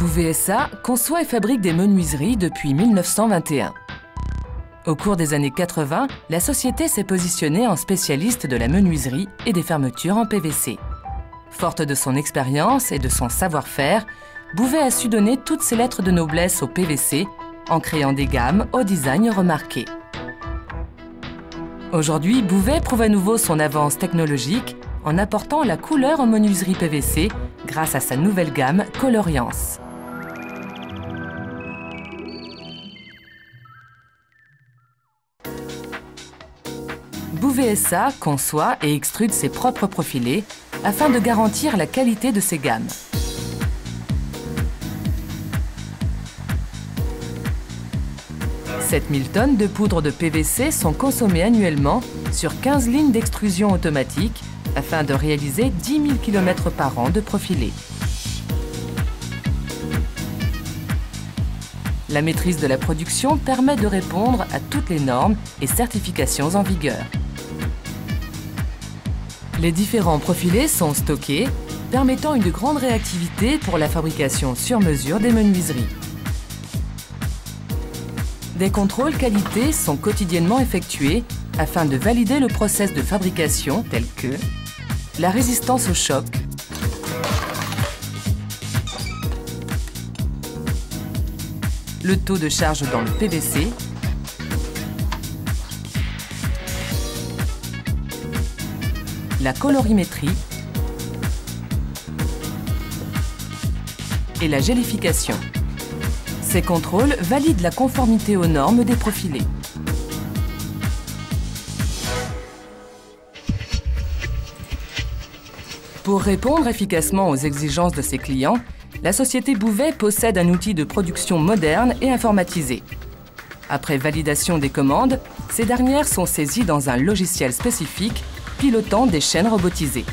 Bouvet SA conçoit et fabrique des menuiseries depuis 1921. Au cours des années 80, la société s'est positionnée en spécialiste de la menuiserie et des fermetures en PVC. Forte de son expérience et de son savoir-faire, Bouvet a su donner toutes ses lettres de noblesse au PVC en créant des gammes au design remarqué. Aujourd'hui, Bouvet prouve à nouveau son avance technologique en apportant la couleur en menuiserie PVC grâce à sa nouvelle gamme Coloriance. Bouvet SA conçoit et extrude ses propres profilés afin de garantir la qualité de ses gammes. « 7000 tonnes de poudre de PVC sont consommées annuellement sur 15 lignes d'extrusion automatique afin de réaliser 10 000 km par an de profilés. La maîtrise de la production permet de répondre à toutes les normes et certifications en vigueur. Les différents profilés sont stockés, permettant une grande réactivité pour la fabrication sur mesure des menuiseries. Des contrôles qualité sont quotidiennement effectués afin de valider le process de fabrication tel que la résistance au choc, le taux de charge dans le PVC, la colorimétrie et la gélification. Ces contrôles valident la conformité aux normes des profilés. Pour répondre efficacement aux exigences de ses clients, la société Bouvet possède un outil de production moderne et informatisé. Après validation des commandes, ces dernières sont saisies dans un logiciel spécifique pilotant des chaînes robotisées.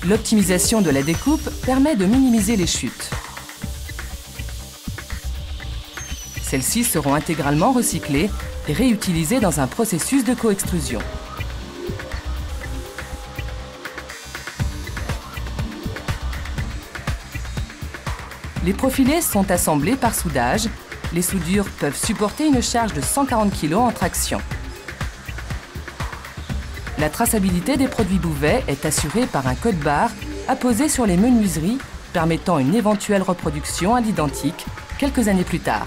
L'optimisation de la découpe permet de minimiser les chutes. Celles-ci seront intégralement recyclées et réutilisées dans un processus de coextrusion. Les profilés sont assemblés par soudage. Les soudures peuvent supporter une charge de 140 kg en traction. La traçabilité des produits Bouvet est assurée par un code-barre apposé sur les menuiseries, permettant une éventuelle reproduction à l'identique quelques années plus tard.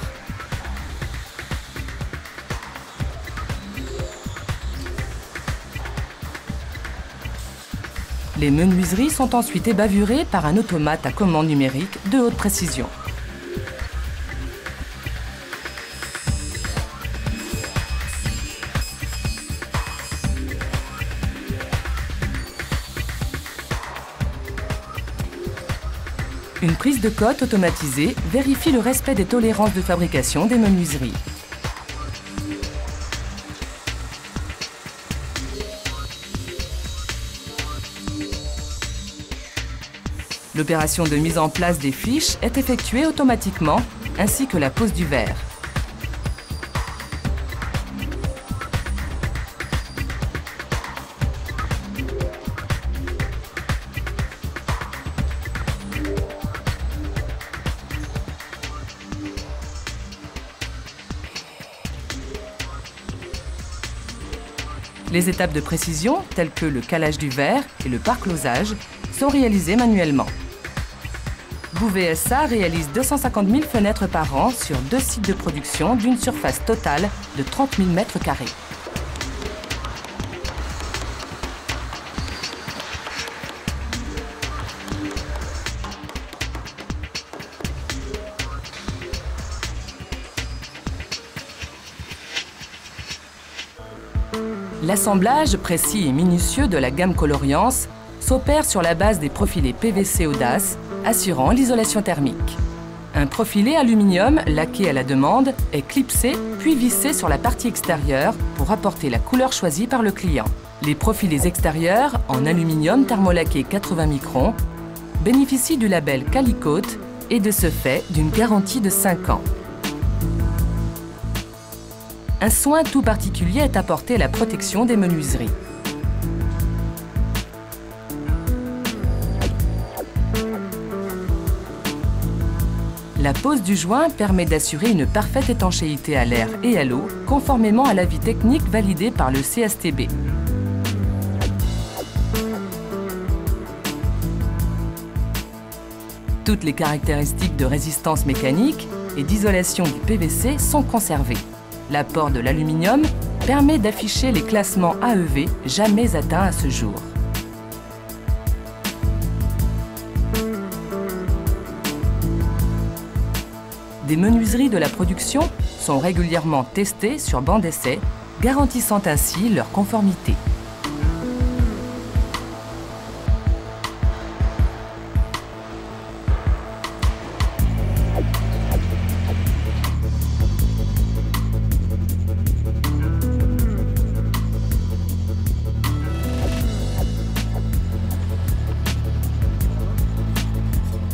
Les menuiseries sont ensuite ébavurées par un automate à commande numérique de haute précision. Une prise de cote automatisée vérifie le respect des tolérances de fabrication des menuiseries. L'opération de mise en place des fiches est effectuée automatiquement, ainsi que la pose du verre. Les étapes de précision, telles que le calage du verre et le parclosage, sont réalisées manuellement. Bouvet SA réalise 250 000 fenêtres par an sur 2 sites de production d'une surface totale de 30 000 m². L'assemblage précis et minutieux de la gamme Coloriance s'opère sur la base des profilés PVC Audace, assurant l'isolation thermique. Un profilé aluminium laqué à la demande est clipsé puis vissé sur la partie extérieure pour apporter la couleur choisie par le client. Les profilés extérieurs, en aluminium thermolaqué 80 microns, bénéficient du label Calicote et de ce fait d'une garantie de 5 ans. Un soin tout particulier est apporté à la protection des menuiseries. La pose du joint permet d'assurer une parfaite étanchéité à l'air et à l'eau, conformément à l'avis technique validé par le CSTB. Toutes les caractéristiques de résistance mécanique et d'isolation du PVC sont conservées. L'apport de l'aluminium permet d'afficher les classements AEV jamais atteints à ce jour. Des menuiseries de la production sont régulièrement testées sur banc d'essai, garantissant ainsi leur conformité.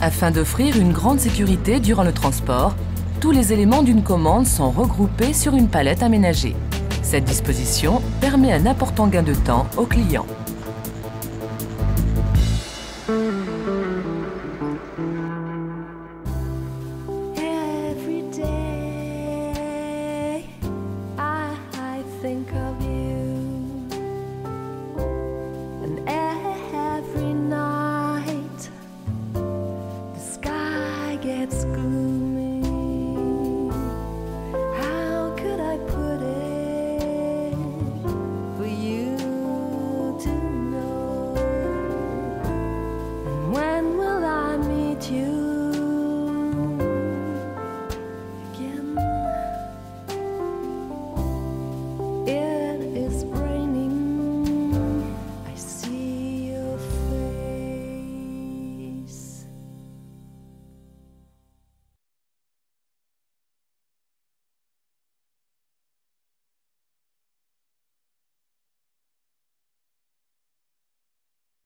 Afin d'offrir une grande sécurité durant le transport, tous les éléments d'une commande sont regroupés sur une palette aménagée. Cette disposition permet un important gain de temps aux clients.